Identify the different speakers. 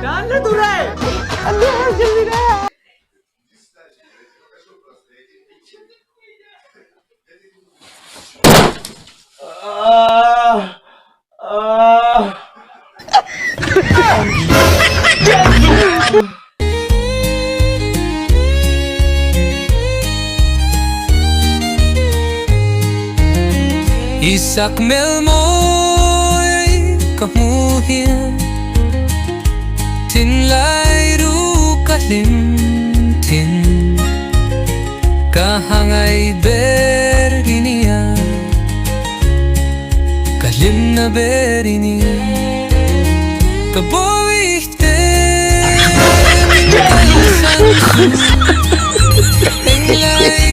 Speaker 1: Ano to rin? Ano jalebi na?
Speaker 2: Isak melmoy kamuhin Tinlay ru kalimtin Kahangay beriniya Kalim na beriniya Kaboy ten